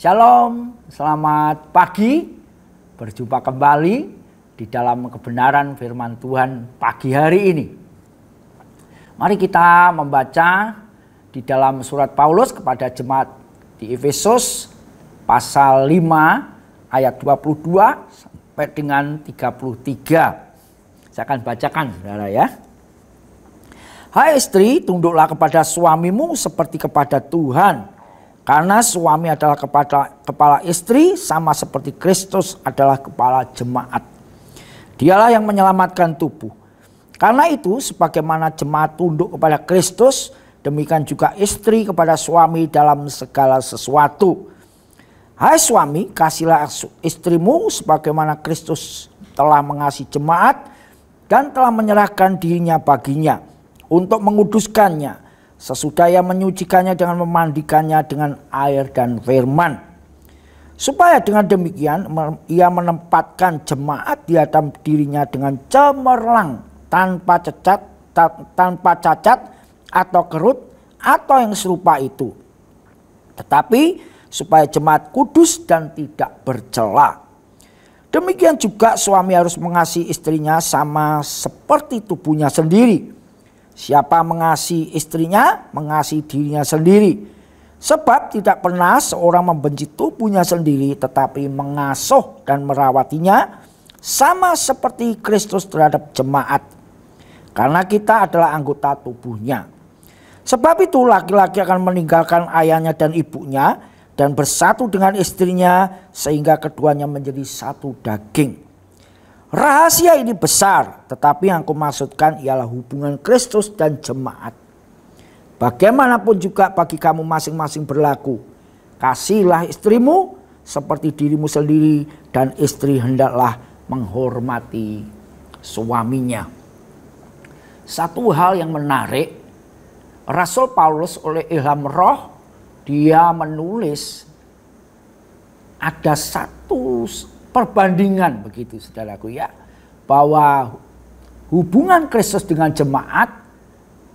Shalom, selamat pagi. Berjumpa kembali di dalam kebenaran firman Tuhan pagi hari ini. Mari kita membaca di dalam surat Paulus kepada jemaat di Efesus pasal 5 ayat 22 sampai dengan 33. Saya akan bacakan, saudara ya. Hai istri, tunduklah kepada suamimu seperti kepada Tuhan. Karena suami adalah kepala istri, sama seperti Kristus adalah kepala jemaat. Dialah yang menyelamatkan tubuh. Karena itu, sebagaimana jemaat tunduk kepada Kristus, demikian juga istri kepada suami dalam segala sesuatu. Hai suami, kasihlah istrimu sebagaimana Kristus telah mengasihi jemaat dan telah menyerahkan dirinya baginya untuk menguduskannya, sesudah ia menyucikannya dengan memandikannya dengan air dan firman. Supaya dengan demikian ia menempatkan jemaat di hadapan dirinya dengan cemerlang, tanpa cacat atau kerut atau yang serupa itu. Tetapi supaya jemaat kudus dan tidak bercela. Demikian juga suami harus mengasihi istrinya sama seperti tubuhnya sendiri. Siapa mengasihi istrinya, mengasihi dirinya sendiri. Sebab tidak pernah seorang membenci tubuhnya sendiri, tetapi mengasuh dan merawatinya sama seperti Kristus terhadap jemaat. Karena kita adalah anggota tubuhnya. Sebab itu laki-laki akan meninggalkan ayahnya dan ibunya dan bersatu dengan istrinya sehingga keduanya menjadi satu daging. Rahasia ini besar, tetapi yang kumaksudkan ialah hubungan Kristus dan jemaat. Bagaimanapun juga bagi kamu masing-masing berlaku. Kasihilah istrimu seperti dirimu sendiri, dan istri hendaklah menghormati suaminya. Satu hal yang menarik, Rasul Paulus oleh ilham roh, dia menulis ada satu perbandingan begitu saudaraku ya, bahwa hubungan Kristus dengan jemaat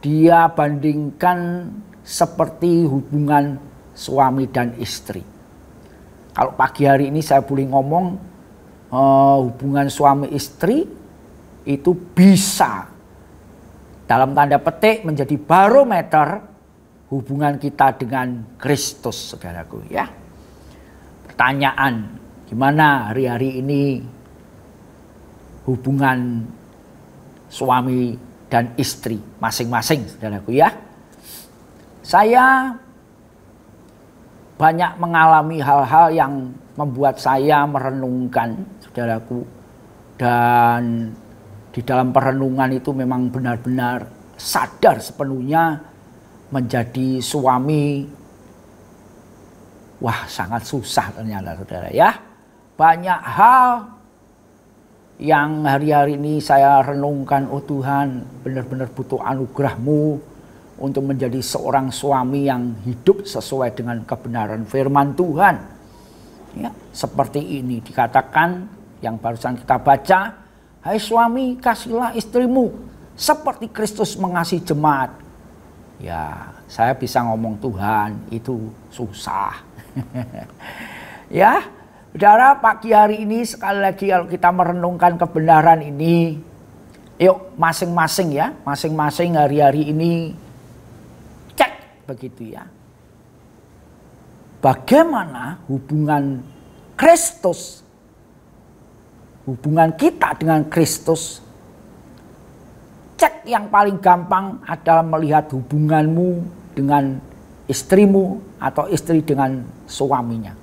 dia bandingkan seperti hubungan suami dan istri. Kalau pagi hari ini saya boleh ngomong, hubungan suami istri itu bisa dalam tanda petik menjadi barometer hubungan kita dengan Kristus, saudaraku ya. Pertanyaan, gimana hari-hari ini hubungan suami dan istri masing-masing, saudaraku ya. Saya banyak mengalami hal-hal yang membuat saya merenungkan, saudaraku. Dan di dalam perenungan itu memang benar-benar sadar sepenuhnya menjadi suami. Wah, sangat susah ternyata, saudara ya. Banyak hal yang hari-hari ini saya renungkan, oh Tuhan, benar-benar butuh anugerah-Mu untuk menjadi seorang suami yang hidup sesuai dengan kebenaran firman Tuhan. Ya, seperti ini dikatakan yang barusan kita baca, hai suami, kasihlah istrimu seperti Kristus mengasihi jemaat. Ya, saya bisa ngomong Tuhan, itu susah. Ya, saudara, pagi hari ini sekali lagi kalau kita merenungkan kebenaran ini, yuk masing-masing ya, masing-masing hari-hari ini cek begitu ya. Bagaimana hubungan Kristus, hubungan kita dengan Kristus. Cek yang paling gampang adalah melihat hubunganmu dengan istrimu atau istri dengan suaminya.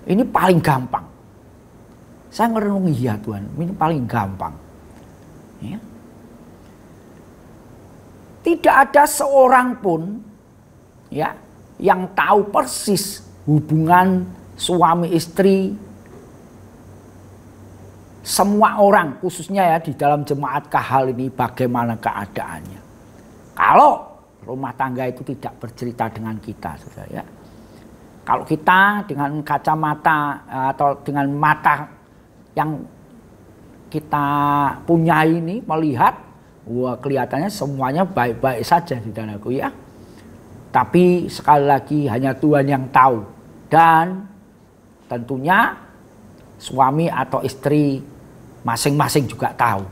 Ini paling gampang. Saya merenungi, ya Tuhan, ini paling gampang. Ya. Tidak ada seorang pun ya yang tahu persis hubungan suami istri. Semua orang, khususnya ya di dalam jemaat Kahal ini, bagaimana keadaannya. Kalau rumah tangga itu tidak bercerita dengan kita, saudara ya. Kalau kita dengan kacamata atau dengan mata yang kita punya ini melihat, wah kelihatannya semuanya baik-baik saja, saudaraku ya. Tapi sekali lagi hanya Tuhan yang tahu. Dan tentunya suami atau istri masing-masing juga tahu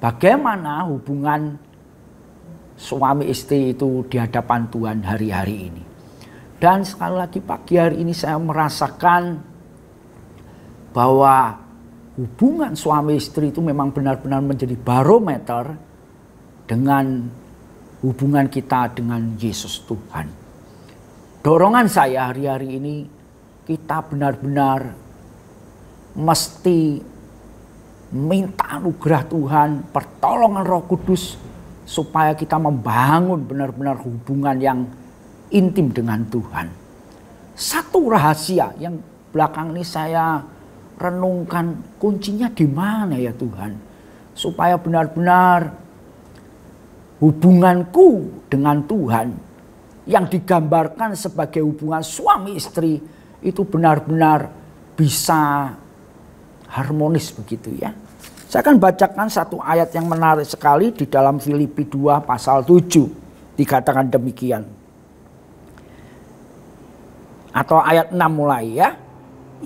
bagaimana hubungan suami istri itu di hadapan Tuhan hari-hari ini. Dan sekali lagi pagi hari ini saya merasakan bahwa hubungan suami istri itu memang benar-benar menjadi barometer dengan hubungan kita dengan Yesus Tuhan. Dorongan saya hari-hari ini, kita benar-benar mesti minta anugerah Tuhan, pertolongan Roh Kudus, supaya kita membangun benar-benar hubungan yang intim dengan Tuhan. Satu rahasia yang belakang ini saya renungkan, kuncinya di mana ya Tuhan? Supaya benar-benar hubunganku dengan Tuhan yang digambarkan sebagai hubungan suami istri itu benar-benar bisa harmonis begitu ya. Saya akan bacakan satu ayat yang menarik sekali di dalam Filipi 2 pasal 7. Dikatakan demikian. Atau ayat 6 mulai ya.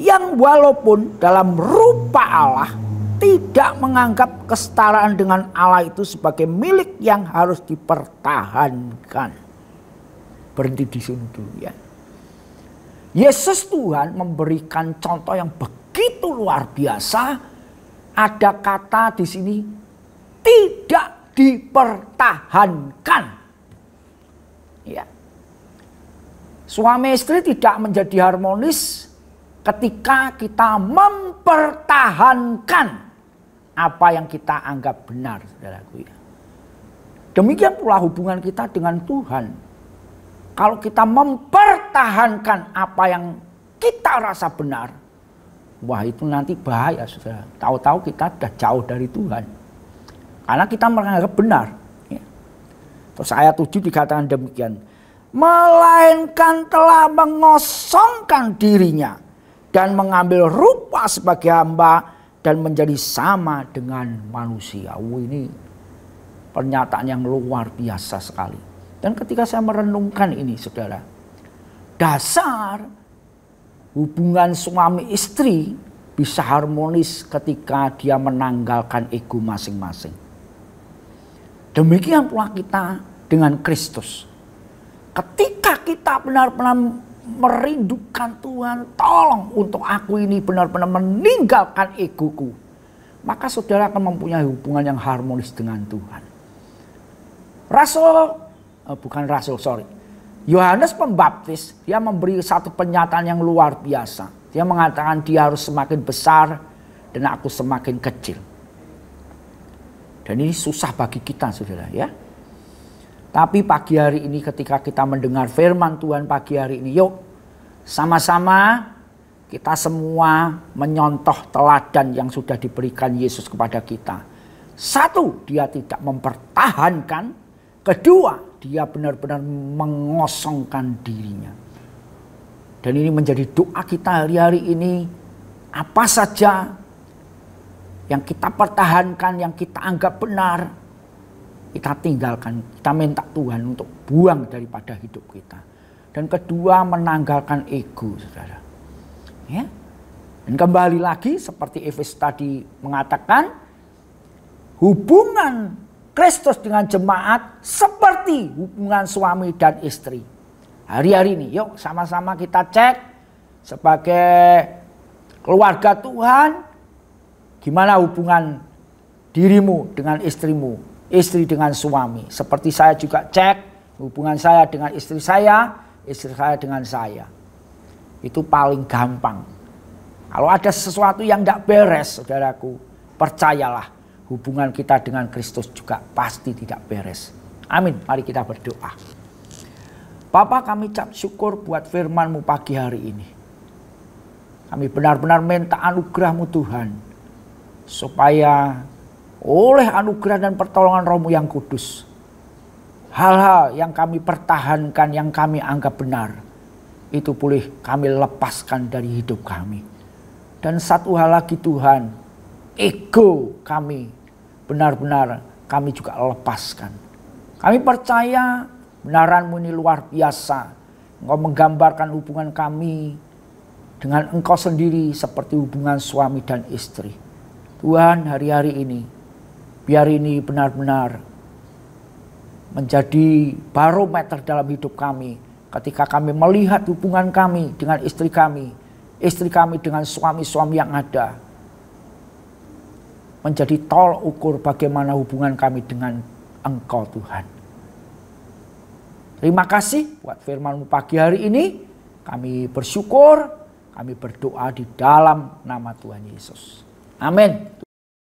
Yang walaupun dalam rupa Allah tidak menganggap kesetaraan dengan Allah itu sebagai milik yang harus dipertahankan. Berhenti di sini dulu ya. Yesus Tuhan memberikan contoh yang begitu luar biasa. Ada kata di sini tidak dipertahankan. Ya. Suami istri tidak menjadi harmonis ketika kita mempertahankan apa yang kita anggap benar, saudaraku ya. Demikian pula hubungan kita dengan Tuhan. Kalau kita mempertahankan apa yang kita rasa benar, wah itu nanti bahaya, saudara. Tahu-tahu kita sudah jauh dari Tuhan. Karena kita menganggap benar. Ya. Terus ayat 7 dikatakan demikian. Melainkan telah mengosongkan dirinya dan mengambil rupa sebagai hamba dan menjadi sama dengan manusia. Ini pernyataan yang luar biasa sekali. Dan ketika saya merenungkan ini, saudara, dasar hubungan suami istri bisa harmonis ketika dia menanggalkan ego masing-masing. Demikian pula kita dengan Kristus. Ketika kita benar-benar merindukan Tuhan, tolong untuk aku ini benar-benar meninggalkan egoku, maka saudara akan mempunyai hubungan yang harmonis dengan Tuhan. Yohanes Pembaptis, dia memberi satu pernyataan yang luar biasa. Dia mengatakan dia harus semakin besar dan aku semakin kecil. Dan ini susah bagi kita, saudara ya. Tapi pagi hari ini ketika kita mendengar firman Tuhan pagi hari ini, yuk sama-sama kita semua menyontoh teladan yang sudah diberikan Yesus kepada kita. Satu, dia tidak mempertahankan. Kedua, dia benar-benar mengosongkan dirinya. Dan ini menjadi doa kita hari-hari ini. Apa saja yang kita pertahankan, yang kita anggap benar, kita tinggalkan, kita minta Tuhan untuk buang daripada hidup kita. Dan kedua, menanggalkan ego, saudara. Ya. Dan kembali lagi seperti Efesus tadi mengatakan, hubungan Kristus dengan jemaat seperti hubungan suami dan istri. Hari-hari ini, yuk sama-sama kita cek sebagai keluarga Tuhan, gimana hubungan dirimu dengan istrimu, istri dengan suami. Seperti saya juga cek hubungan saya dengan istri saya dengan saya. Itu paling gampang. Kalau ada sesuatu yang tidak beres, saudaraku, percayalah hubungan kita dengan Kristus juga pasti tidak beres. Amin. Mari kita berdoa. Bapa, kami ucap syukur buat firman-Mu pagi hari ini. Kami benar-benar minta anugerah-Mu Tuhan. Supaya oleh anugerah dan pertolongan Roh-Mu yang kudus, hal-hal yang kami pertahankan, yang kami anggap benar, itu boleh kami lepaskan dari hidup kami. Dan satu hal lagi Tuhan, ego kami benar-benar kami juga lepaskan. Kami percaya Kebenaran-Mu ini luar biasa. Engkau menggambarkan hubungan kami dengan Engkau sendiri seperti hubungan suami dan istri. Tuhan, hari-hari ini, biar ini benar-benar menjadi barometer dalam hidup kami. Ketika kami melihat hubungan kami dengan istri kami dengan suami-suami yang ada, menjadi tolak ukur bagaimana hubungan kami dengan Engkau Tuhan. Terima kasih buat firman-Mu pagi hari ini. Kami bersyukur, kami berdoa di dalam nama Tuhan Yesus. Amin.